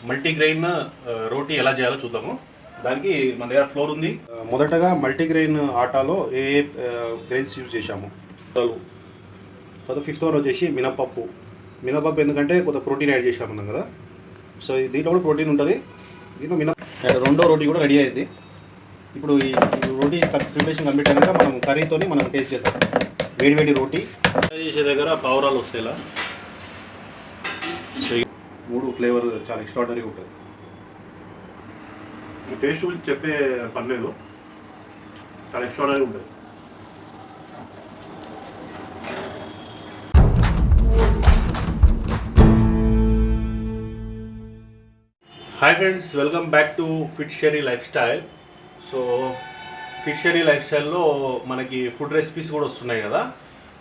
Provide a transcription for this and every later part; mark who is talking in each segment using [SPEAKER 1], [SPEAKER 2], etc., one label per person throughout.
[SPEAKER 1] Multigrain రోటీ ఎలా చేయాలో చూద్దాము. దానికి మన దగ్గర ఫ్లోర్ ఉంది. మొదటగా మల్టీగ్రెయిన్ ఆటాలో ఏ గ్రెయిన్స్ యూజ్ చేశాము. తర్వాత ఫిఫ్త్ వన్ వచ్చేసి మినపప్పు. ఎందుకంటే కొంత ప్రోటీన్ యాడ్ చేసామన్నాం కదా, సో దీంట్లో కూడా ప్రోటీన్ ఉంటుంది. దీంట్లో రెండో రోటీ కూడా రెడీ అయింది. ఇప్పుడు ఈ రోటీ ప్రిపరేషన్ కంప్లీట్ అయినాక మనం కర్రీతో మనం టేస్ట్ చేద్దాం. వేడి రోటీ చేసే దగ్గర పావురాలు వస్తాయి. ఇలా 3 ఫ్లేవర్ చాలా ఎక్స్ట్రాడనరీ ఉంటుంది. టేస్ట్ గురించి చెప్పే పని లేదు, చాలా ఎక్స్ట్రాడనరీ ఉంటుంది. Hi friends, welcome back to fit షెరీ life style. So fit షెరీ life స్టైల్లో మనకి ఫుడ్ రెసిపీస్ కూడా వస్తున్నాయి కదా.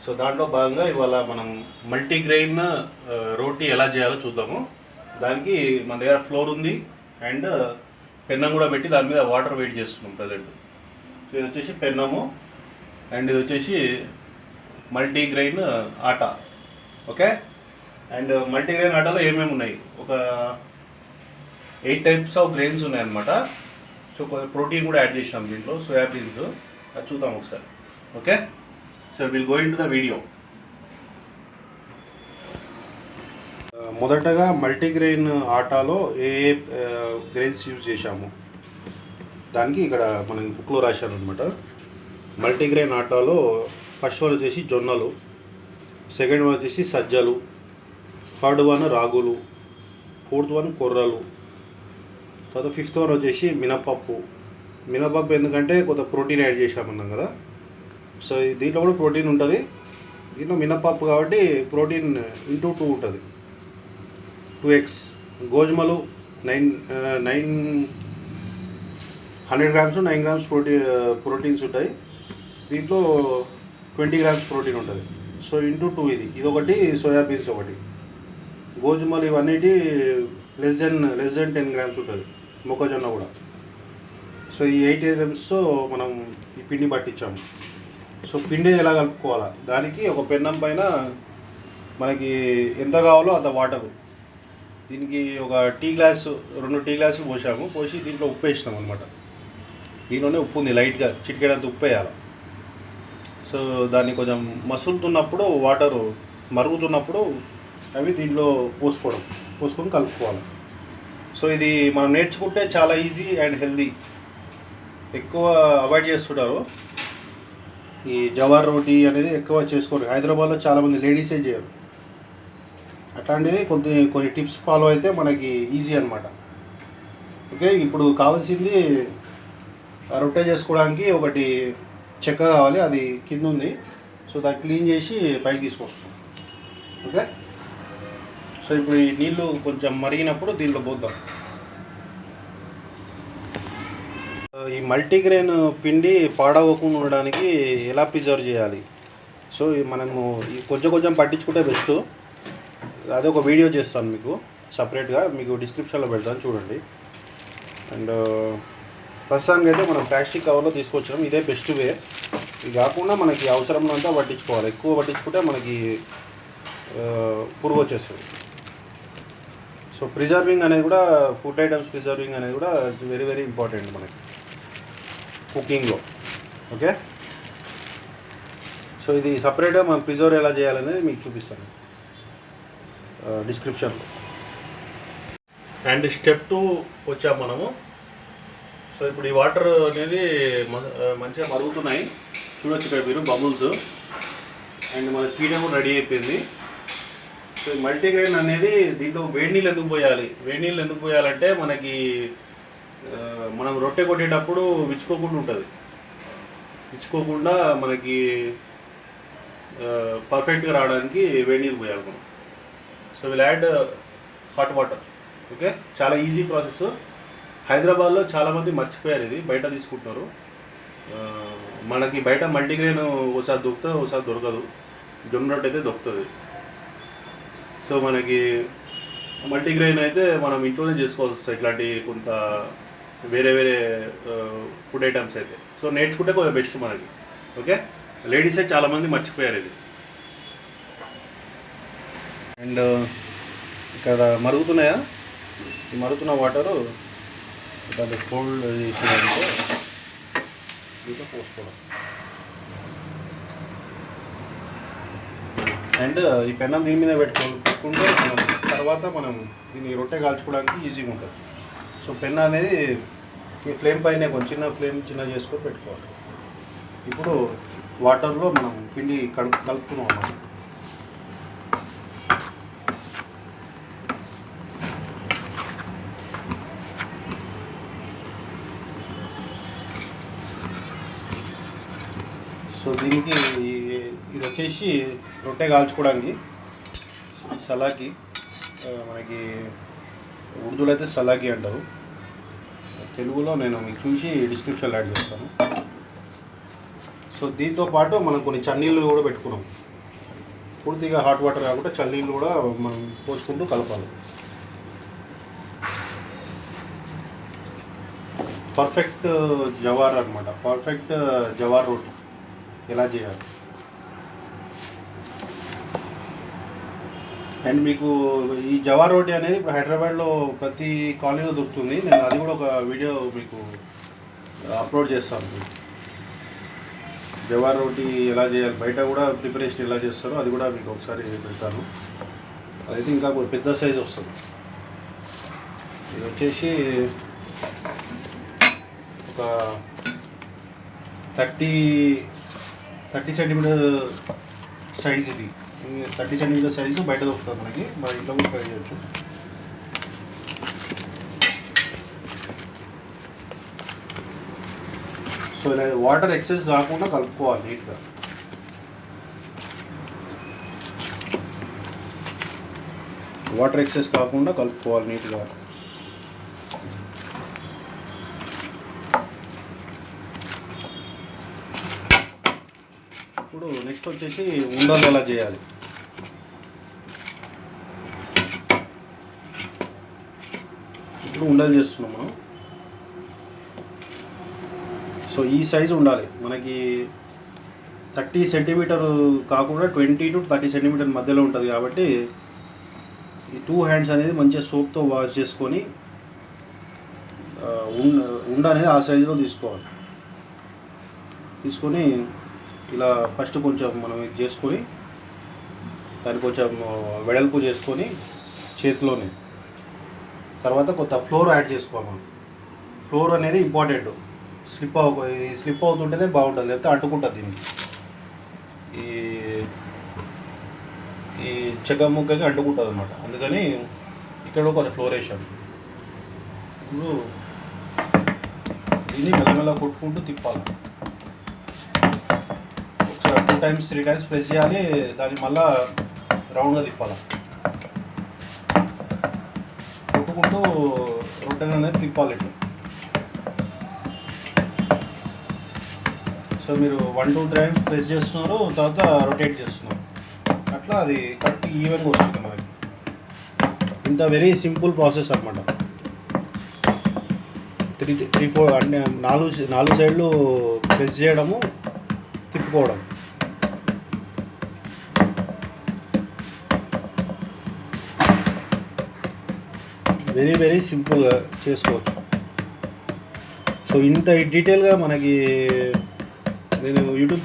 [SPEAKER 1] సో దాంట్లో భాగంగా ఇవాళ మనం మల్టీగ్రెయిన్ రోటీ ఎలా చేయాలో చూద్దాము. దానికి మన దగ్గర ఫ్లోర్ ఉంది అండ్ పెన్నం కూడా పెట్టి దాని మీద వాటర్ వెయిట్ చేస్తున్నాం ప్రజెంట్. సో ఇది వచ్చేసి పెన్నము అండ్ ఇది వచ్చేసి multigrain atta. Okay, and multigrain ఆటాలో ఏమేమి ఉన్నాయి, ఒక 8 టైప్స్ ఆఫ్ గ్రెయిన్స్ ఉన్నాయన్నమాట. సో కొంచెం ప్రోటీన్ కూడా యాడ్ చేసాం దీంట్లో, సోయాబీన్స్. అది చూద్దాం ఒకసారి. Okay, so will go into the video. మొదటగా మల్టీగ్రెయిన్ ఆటాలో ఏ గ్రెయిన్స్ యూజ్ చేశాము దానికి ఇక్కడ మనకి బుక్లో రాశాను అనమాట. మల్టీగ్రెయిన్ ఆటాలో ఫస్ట్ వన్ వచ్చేసి జొన్నలు, సెకండ్ వన్ వచ్చేసి సజ్జలు, థర్డ్ వన్ రాగులు, ఫోర్త్ వన్ కొర్రలు, తర్వాత ఫిఫ్త్ వన్ వచ్చేసి మినపప్పు. ఎందుకంటే కొంత ప్రోటీన్ యాడ్ చేసామన్నాం కదా, సో దీంట్లో కూడా ప్రోటీన్ ఉంటుంది. దీంట్లో మినపప్పు కాబట్టి ప్రోటీన్ ఇంటూ 2 ఉంటుంది, 2x. గోధుమలు 100 గ్రామ్స్ 9 గ్రామ్స్ ప్రోటీన్స్ ఉంటాయి. దీంట్లో 20 గ్రామ్స్ ప్రోటీన్ ఉంటుంది. సో ఇంటూ 2 ఇది ఒకటి. సోయాబీన్స్ ఒకటి. గోధుమలు ఇవన్నిటి లెస్ దెన్ 10 గ్రామ్స్ ఉంటుంది. మొక్కజొన్న కూడా. సో ఈ 8 ఐటమ్స్తో మనం ఈ పిండి పట్టించాము. సో పిండి ఎలా కలుపుకోవాలా, దానికి ఒక పెన్నం పైన మనకి ఎంత కావాలో అంత వాటరు, దీనికి ఒక 2 టీ గ్లాసు పోసి దీంట్లో ఉప్పు వేసినాం అనమాట. దీనిలోనే ఉప్పు ఉంది, లైట్గా చిటికెడంత ఉప్పు వేయాలి. సో దాన్ని కొంచెం మసులుతున్నప్పుడు, వాటరు మరుగుతున్నప్పుడు అవి దీంట్లో పోసుకొని కలుపుకోవాలి. సో ఇది మనం నేర్చుకుంటే చాలా ఈజీ అండ్ హెల్దీ. ఎక్కువ అవాయిడ్ చేస్తుంటారు ఈ జవార్ రోటీ అనేది, ఎక్కువ చేసుకోరు. హైదరాబాద్లో చాలామంది లేడీసే చేయరు. అట్లాంటిది కొన్ని టిప్స్ ఫాలో అయితే మనకి ఈజీ అనమాట. ఓకే, ఇప్పుడు కావాల్సింది రొట్టె చేసుకోవడానికి ఒకటి చెక్క కావాలి, అది కింద ఉంది. సో దాన్ని క్లీన్ చేసి పైకి తీసుకొస్తాం. ఓకే, సో ఇప్పుడు ఈ నీళ్ళు కొంచెం మరిగినప్పుడు దీంట్లో పోద్దాం. ఈ మల్టీగ్రెయిన్ పిండి పాడవకుండా ఉండడానికి ఎలా ప్రిజర్వ్ చేయాలి, సో మనము కొంచెం పట్టించుకుంటే బెస్ట్. అదే ఒక వీడియో చేస్తాను మీకు సపరేట్గా, మీకు డిస్క్రిప్షన్లో పెడతాను, చూడండి. అండ్ ప్రస్తుతానికి అయితే మనం ప్లాస్టిక్ కవర్లో తీసుకొచ్చాం, ఇదే బెస్ట్ వే. ఇది కాకుండా మనకి అవసరమైనంత పట్టించుకోవాలి. ఎక్కువ పట్టించుకుంటే మనకి పురుగు వచ్చేస్తుంది. సో ప్రిజర్వింగ్ అనేది కూడా, ఫుడ్ ఐటమ్స్ ప్రిజర్వింగ్ అనేది కూడా వెరీ వెరీ ఇంపార్టెంట్ మనకి కుకింగ్లో. ఓకే, సో ఇది సపరేట్గా మనం ప్రిజర్వ్ ఎలా చేయాలనేది మీకు చూపిస్తాను డిస్క్రిప్షన్లో. అండ్ స్టెప్ 2 వచ్చాము మనము. సో ఇప్పుడు ఈ వాటర్ అనేది మంచిగా మరుగుతున్నాయి, చూడొచ్చు ఇక్కడ మీరు బబుల్స్. అండ్ మన పీడ కూడా రెడీ అయిపోయింది. సో మల్టీగ్రెయిన్ అనేది దీంట్లో వేడి నీళ్ళు ఎందుకు పోయాలంటే మనకి మనం రొట్టె కొట్టేటప్పుడు విచ్చుకోకుండా మనకి పర్ఫెక్ట్గా రావడానికి వేడి నీళ్ళు పోయాలి మనం. So will add hot water. Okay, చాలా ఈజీ ప్రాసెస్. హైదరాబాద్లో చాలామంది మర్చిపోయారు, ఇది బయట తీసుకుంటున్నారు. మనకి బయట మల్టీగ్రెయిన్ ఒకసారి దొరుకుతుంది, ఒకసారి దొరకదు. జొన్న రొట్టె అయితే దొరుకుతుంది. సో మనకి మల్టీగ్రెయిన్ అయితే మనం ఇంట్లోనే చేసుకోవాల్సి వస్తుంది, ఇట్లాంటి కొంత వేరే ఫుడ్ ఐటమ్స్ అయితే. సో నేర్చుకుంటే కొంచెం బెస్ట్ మనకి. ఓకే, లేడీసే చాలామంది మర్చిపోయారు ఇది. అండ్ ఇక్కడ మరుగుతున్నాయా ఈ మరుగుతున్న వాటరు దాన్ని ఫోల్డ్ చేసినాక దీంట్లో పోసుకోవడం. అండ్ ఈ పెన్నం దీని మీద పెట్టుకుంటే మనం తర్వాత మనం దీన్ని రొట్టె కాల్చుకోవడానికి ఈజీగా ఉంటుంది. సో పెన్ అనేది ఈ ఫ్లేమ్ పైన కొంచెం చిన్న ఫ్లేమ్ చిన్న చేసుకొని పెట్టుకోవాలి. ఇప్పుడు వాటర్లో మనం పిండి కలుపుకున్నాం అన్నమాట. సో దీనికి ఇది వచ్చేసి రొట్టె కాల్చుకోవడానికి సలాకి, మనకి ఉర్దూలో అయితే సలాకి అంటారు, తెలుగులో నేను మీకు చూసి డిస్క్రిప్షన్లో యాడ్ చేస్తాను. సో దీంతో పాటు మనం కొన్ని చన్నీళ్ళు కూడా పెట్టుకున్నాం. పూర్తిగా హాట్ వాటర్ కాకుండా చన్నీళ్ళు కూడా మనం పోసుకుంటూ కలపాలి. పర్ఫెక్ట్ జవార్ అనమాట, పర్ఫెక్ట్ జవార్ రోటీ ఎలా చేయాలి. అండ్ మీకు ఈ జవార్ రోటీ అనేది ఇప్పుడు హైదరాబాద్లో ప్రతి కాలనీలో దొరుకుతుంది. నేను అది కూడా ఒక వీడియో మీకు అప్లోడ్ చేస్తాను. జవార్ రోటీ ఎలా చేయాలి, బయట కూడా ప్రిపరేషన్ ఎలా చేస్తారో అది కూడా మీకు ఒకసారి పెడతాను. అదైతే ఇంకా పెద్ద సైజు వస్తుంది. ఇది వచ్చేసి ఒక 30 సెంటీమీటర్ సైజ్. ఇది 30 సెంటీమీటర్ సైజు బయట దొరుకుతుంది మనకి, మన ఇంట్లో కూడా ట్రై చేయొచ్చు. సో ఇలా వాటర్ ఎక్సెస్ కాకుండా కలుపుకోవాలి నీట్గా. వాటర్ ఎక్సెస్ కాకుండా కలుపుకోవాలి నీట్గా. ఇప్పుడు నెక్స్ట్ వచ్చేసి ఉండలు ఎలా చేయాలి. ఇప్పుడు ఉండలు చేస్తున్నాం మనం. సో ఈ సైజు ఉండాలి మనకి, 30 సెంటీమీటర్ కాకుండా 20 to 30 సెంటీమీటర్ మధ్యలో ఉంటుంది. కాబట్టి ఈ 2 హ్యాండ్స్ అనేది మంచిగా సోప్తో వాష్ చేసుకొని ఉండ అనేది ఆ సైజులో తీసుకోవాలి. తీసుకొని ఇలా ఫస్ట్ కొంచెం మనం ఇది చేసుకొని దాన్ని కొంచెం వెడల్పు చేసుకొని చేతిలోనే, తర్వాత కొంత ఫ్లోర్ యాడ్ చేసుకోవాలి మనం. ఫ్లోర్ అనేది ఇంపార్టెంట్. స్లిప్ అవుతుంటేనే బాగుంటుంది, లేకపోతే అంటుకుంటుంది దీనికి. ఈ చెక్క ముక్కకి అంటుకుంటుంది అనమాట. అందుకని ఇక్కడ కొంచెం ఫ్లోర్ వేసాను. ఇప్పుడు దీన్ని మెల్లమెల్ల కొట్టుకుంటూ తిప్పాలి. ఒకసారి 2 times 3 times ప్రెస్ చేయాలి. దాన్ని మళ్ళీ రౌండ్గా తిప్పాలి. కొట్టుకుంటూ రొట్టెని అనేది తిప్పాలి ఇట్లా. సో మీరు 1-2 times ప్రెస్ చేస్తున్నారు, తర్వాత రొటేట్ చేస్తున్నారు. అట్లా అది కరెక్ట్ ఈవెన్గా వస్తుంది మనకి. ఇంత వెరీ సింపుల్ ప్రాసెస్ అనమాట. 3-4 అంటే 4 సైడ్లు ప్రెస్ చేయడము, తిప్పుకోవడం. వెరీ వెరీ సింపుల్గా చేసుకోవచ్చు. సో ఇంత డీటెయిల్గా మనకి నేను ఏ యూట్యూబ్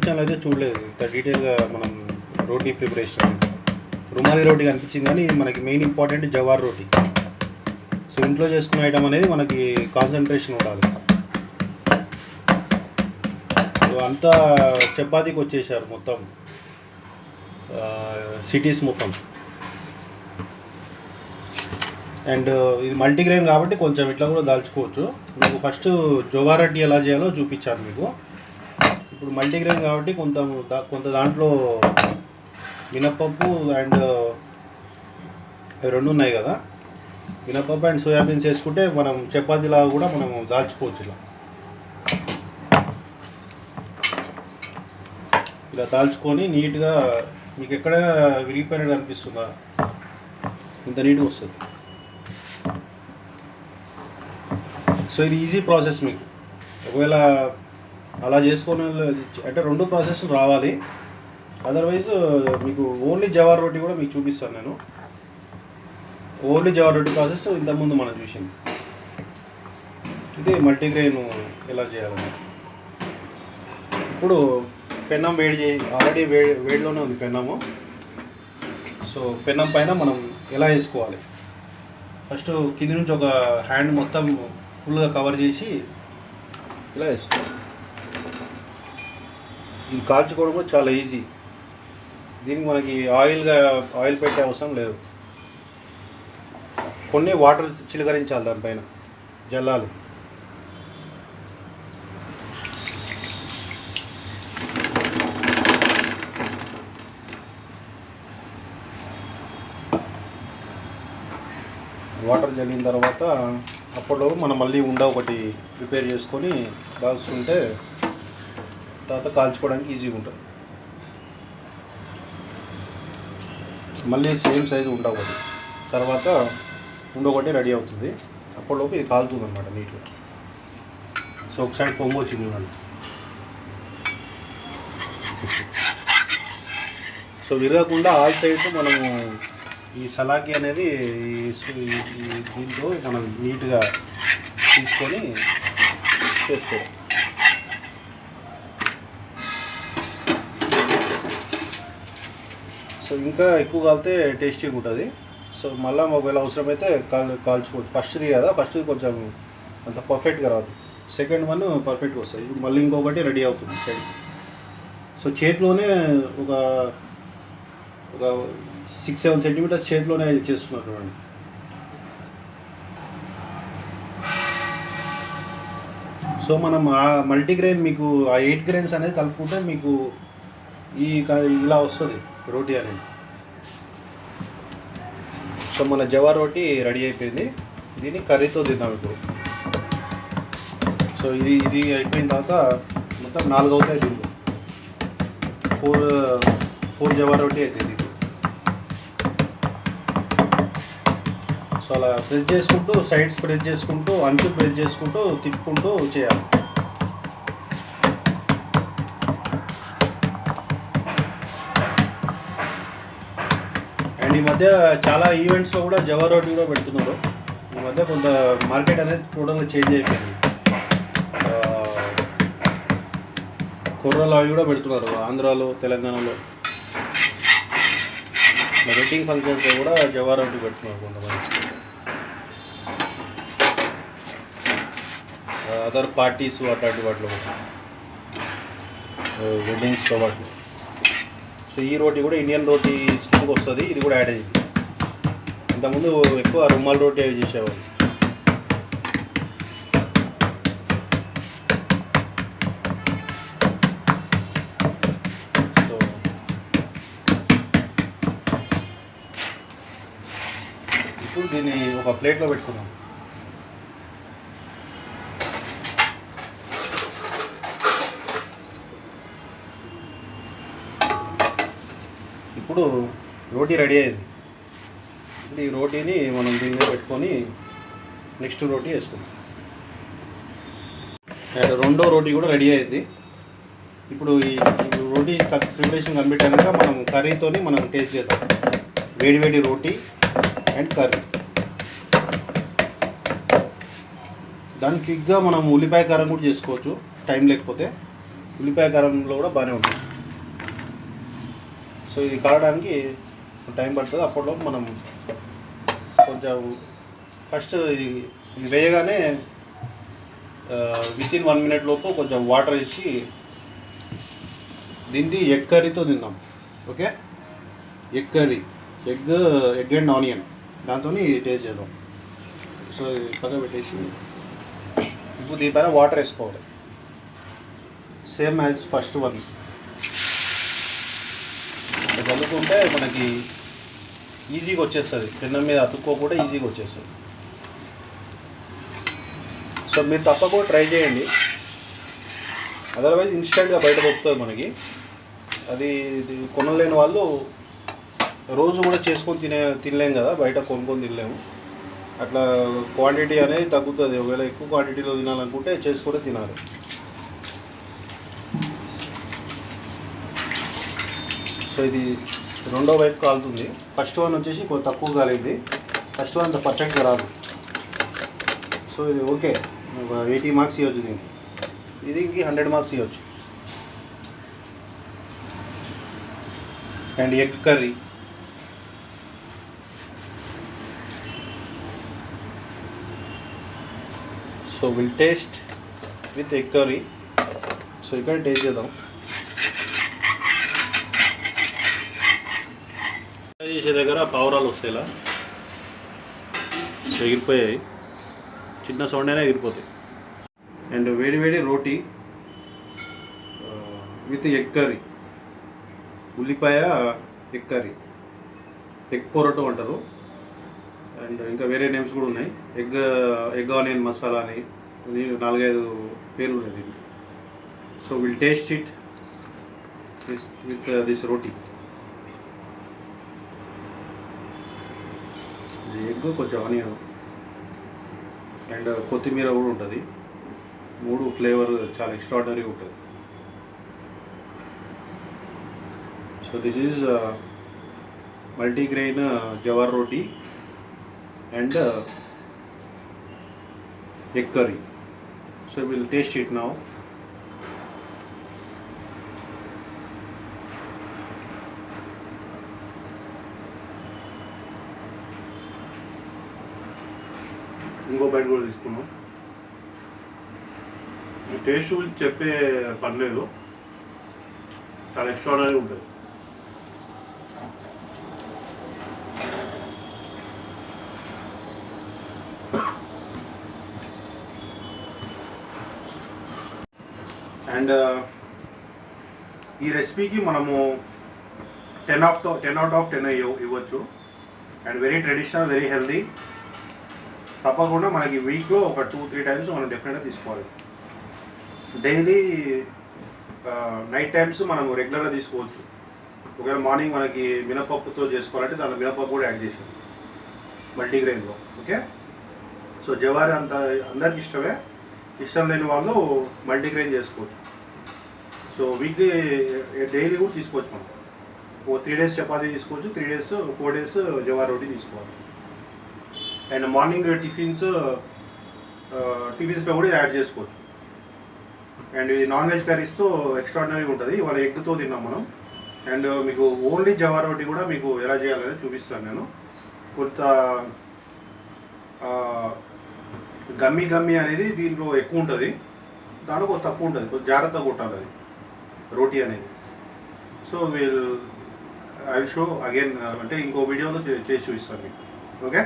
[SPEAKER 1] ఛానల్ అయితే చూడలేదు ఇంత డీటెయిల్గా మనం రోటీ ప్రిపరేషన్. రుమాలి రోటీ కనిపించింది, కానీ మనకి మెయిన్ ఇంపార్టెంట్ జవార్ రోటీ. సో ఇంట్లో చేసుకునే ఐటమ్ అనేది మనకి కాన్సన్ట్రేషన్ ఉండాలి. సో అంతా చపాతీకి వచ్చేసారు మొత్తం సిటీస్ మొత్తం. అండ్ ఇది మల్టీగ్రెయిన్ కాబట్టి కొంచెం ఇట్లా కూడా దాల్చుకోవచ్చు. మీకు ఫస్ట్ జవార్ రోటీ ఎలా చేయాలో చూపించాను మీకు. ఇప్పుడు మల్టీగ్రెయిన్ కాబట్టి కొంత దాంట్లో మినప్పప్పు అండ్ అవి 2 ఉన్నాయి కదా, మినప్పప్పు అండ్ సోయాబీన్స్ వేసుకుంటే మనం చపాతీలాగా కూడా మనం దాల్చుకోవచ్చు. ఇలా దాల్చుకొని నీట్గా మీకు ఎక్కడైనా విరిగిపోయినట్టు అనిపిస్తుందా, ఇంత నీట్గా వస్తుంది. సో ఇది ఈజీ ప్రాసెస్. మీకు ఒకవేళ అలా చేసుకొని అంటే 2 ప్రాసెస్లు రావాలి. అదర్వైజ్ మీకు ఓన్లీ జవార్ రోటీ కూడా మీకు చూపిస్తాను నేను. ఓన్లీ జవా రొట్టి ప్రాసెస్ ఇంతకుముందు మనం చూసింది. ఇది మల్టీగ్రెయిన్ ఎలా చేయాలని. ఇప్పుడు పెన్నం వేడి ఆల్రెడీ వేడిలోనే ఉంది పెన్నము. సో పెన్నం పైన మనం ఎలా వేసుకోవాలి, ఫస్ట్ కింది నుంచి ఒక హ్యాండ్ మొత్తం ఫుల్గా కవర్ చేసి ఇలా వేసుకోవాలి. ఇది కాల్చుకోవడం కూడా చాలా ఈజీ. దీనికి మనకి ఆయిల్ పెట్టే అవసరం లేదు. కొన్ని వాటర్ చిలకరించాలి దానిపైన, జల్లాలి. వాటర్ జల్లిన తర్వాత అప్పట్లో మనం మళ్ళీ ఒకటి ప్రిపేర్ చేసుకొని కాల్చుకుంటే తర్వాత కాల్చుకోవడానికి ఈజీగా ఉంటుంది. మళ్ళీ సేమ్ సైజు ఒకటి తర్వాత ఒకటి రెడీ అవుతుంది. అప్పటిలోపు ఇది కాలుతుంది అనమాట నీట్గా. సో ఒక సైడ్ పొంగు వచ్చింది చూడండి. సో విరగకుండా ఆల్ సైడ్స్ మనము ఈ సలాకి అనేది దీంట్లో మనం నీట్గా తీసుకొని చేసుకోవాలి. సో ఇంకా ఎక్కువ కాలితే టేస్టీగా ఉంటుంది. సో మళ్ళీ ఒకవేళ అవసరమైతే కాల్చుకోవచ్చు. ఫస్ట్ది కదా, ఫస్ట్ది కొంచెం అంత పర్ఫెక్ట్గా రాదు, సెకండ్ వన్ పర్ఫెక్ట్గా వస్తుంది. మళ్ళీ ఇంకొకటి రెడీ అవుతుంది సైడ్. సో చేతిలోనే ఒక 6-7 సెంటీమీటర్స్ చేతిలోనే చేస్తున్నారు చూడండి. సో మనం ఆ మల్టీగ్రెయిన్ మీకు ఆ 8 గ్రెయిన్స్ అనేది కలుపుకుంటే మీకు ఇలా వస్తుంది రోటీ అనేది. సో మన జవా రోటీ రెడీ అయిపోయింది. దీన్ని కర్రీతో తిందాం ఇప్పుడు. సో ఇది అయిపోయిన తర్వాత మొత్తం 4 అవుతాయి. దీంట్లో 4 జవా రోటీ అవుతుంది. సో అలా ప్రెస్ చేసుకుంటూ సైడ్స్ ప్రెస్ చేసుకుంటూ అంచు ప్రెస్ చేసుకుంటూ తిప్పుకుంటూ చేయాలి. అండ్ ఈ మధ్య చాలా ఈవెంట్స్లో కూడా జవా రోటీ కూడా పెడుతున్నారు. ఈ మధ్య కొంత మార్కెట్ అనేది టోటల్గా చేంజ్ అయిపోయింది. కుర్రలు అవి కూడా పెడుతున్నారు ఆంధ్రాలో, తెలంగాణలో. వెడ్డింగ్ ఫంక్షన్స్లో కూడా జవా రోటీ పెడుతున్నారు కొంతమంది. అదర్ పార్టీస్ అట్లాంటి వాటిలో వెడ్డింగ్స్లో వాటిలో. సో ఈ రోటీ కూడా ఇండియన్ రోటీ స్కిన్కి వస్తుంది. ఇది కూడా యాడ్ అయ్యింది. ఇంతకుముందు ఎక్కువ రుమాల్ రోటీ అవి చేసేవాళ్ళు. సో ఇప్పుడు దీన్ని ఒక ప్లేట్లో పెట్టుకున్నాం. ఇప్పుడు రోటీ రెడీ అయింది. ఈ రోటీని మనం దీని మీద పెట్టుకొని నెక్స్ట్ రోటీ వేసుకుందాం. రెండో రోటీ కూడా రెడీ అయింది. ఇప్పుడు ఈ రోటీ ప్రిపరేషన్ కంప్లీట్ అయినాక మనం కర్రీతోని మనం టేస్ట్ చేద్దాం. వేడి రోటీ అండ్ కర్రీ. దానికి క్విక్గా మనం ఉల్లిపాయ కారం కూడా చేసుకోవచ్చు. టైం లేకపోతే ఉల్లిపాయ కారంలో కూడా బాగానే ఉంటుంది. సో ఇది కావడానికి టైం పడుతుంది. అప్పట్లో మనం కొంచెం ఫస్ట్ ఇది వేయగానే వితిన్ 1 minute లోపు కొంచెం వాటర్ ఇచ్చి దీన్ని ఎగ్ కర్రీతో తిందాం. Okay, egg curry, egg and onion దాంతో టేస్ట్ చేద్దాం. సో పక్కన పెట్టేసి ఇప్పుడు దీనిపైన వాటర్ వేసుకోవాలి. సేమ్ యాజ్ ఫస్ట్ వన్ చల్లుకుంటే మనకి ఈజీగా వచ్చేస్తుంది. పెన్నం మీద అతుక్కోకుండా ఈజీగా వచ్చేస్తుంది. సో మీరు తప్పకుండా ట్రై చేయండి. అదర్వైజ్ ఇన్స్టెంట్గా బయట దొరుకుతుంది మనకి. అది కొనలేని వాళ్ళు రోజు కూడా చేసుకొని తినలేం కదా, బయట కొనుక్కొని తినలేము. అట్లా క్వాంటిటీ అనేది తగ్గుతుంది. ఒకవేళ ఎక్కువ క్వాంటిటీలో తినాలనుకుంటే చేసుకొని తినాలి. సో ఇది రెండో వైపు కాలుతుంది. ఫస్ట్ వన్ వచ్చేసి కొంచెం తక్కువ కాలింది. ఫస్ట్ వన్ అంత పర్ఫెక్ట్గా రాదు. సో ఇది ఓకే, 80 మార్క్స్ ఇవ్వచ్చు దీనికి. దీనికి 100 మార్క్స్ ఇవ్వచ్చు. And egg curry, so will taste with egg curry. So ఇక్కడ టేస్ట్ చేద్దాం. చేసే దగ్గర పావురాలు వస్తాయి, ఇలా ఎగిరిపోయాయి, చిన్న సౌండ్ అయినా ఎగిరిపోతాయి. అండ్ వేడి వేడి రోటీ విత్ ఎగ్ కర్రీ, ఉల్లిపాయ ఎగ్ కర్రీ, ఎగ్ పొరటో అంటారు. అండ్ ఇంకా వేరే నేమ్స్ కూడా ఉన్నాయి, ఎగ్ ఆనియన్ మసాలా అని 4-5 పేర్లు ఉన్నాయి దీనికి. So will taste it with this roti. Egg, కొంచెం ఆనియన్ అండ్ కొత్తిమీర కూడా ఉంటుంది. 3 ఫ్లేవర్ చాలా ఎక్స్ట్రాడినరీగా ఉంటుంది. So this is multigrain jowar roti and egg curry. So we'll taste it now. ఇంకో బైట్ కూడా తీసుకున్నాం. టేస్ట్ గురించి చెప్పే పర్లేదు, చాలా ఎక్స్ట్రాడినరీ ఉంటుంది. అండ్ ఈ రెసిపీకి మనము 10 out of 10 ఇవ్వచ్చు. And very traditional, very healthy. తప్పకుండా మనకి వీక్లో ఒక 2-3 టైమ్స్ మనం డెఫినెట్గా తీసుకోవాలి. డైలీ నైట్ టైమ్స్ మనం రెగ్యులర్గా తీసుకోవచ్చు. ఒకవేళ మార్నింగ్ మనకి మినపప్పుతో చేసుకోవాలంటే దాంట్లో మినపప్పు కూడా యాడ్ చేసాం మల్టీగ్రెయిన్లో. ఓకే, సో జవారి అంత అందరికి ఇష్టమే, ఇష్టం లేని వాళ్ళు మల్టీగ్రెయిన్ చేసుకోవచ్చు. సో వీక్లీ డైలీ కూడా తీసుకోవచ్చు. మనం 3 days చపాతీ తీసుకోవచ్చు, 3 days 4 days జవార్ రోటీ తీసుకోవాలి. అండ్ మార్నింగ్ టిఫిన్స్లో కూడా యాడ్ చేసుకోవచ్చు. అండ్ ఇది నాన్ వెజ్ కర్రీస్తో ఎక్స్ట్రాడినరీగా ఉంటుంది. ఇవాళ ఎగ్తో తిన్నాం మనం. అండ్ మీకు ఓన్లీ జవార్ రోటీ కూడా మీకు ఎలా చేయాలనేది చూపిస్తాను నేను. కొంత గమ్మి అనేది దీంట్లో ఎక్కువ ఉంటుంది, దాంట్లో కొంత తక్కువ ఉంటుంది. కొంచెం జాగ్రత్తగా కొట్టాలి అది రోటీ అనేది. So I will show again, అంటే ఇంకో వీడియోలో చేసి చూపిస్తాను మీకు. Okay,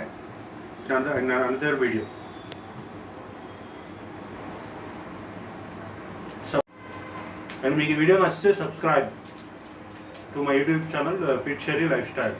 [SPEAKER 1] another video. So and మీకు ఈ వీడియో నచ్చితే subscribe to my YouTube channel fit షెరీ life style.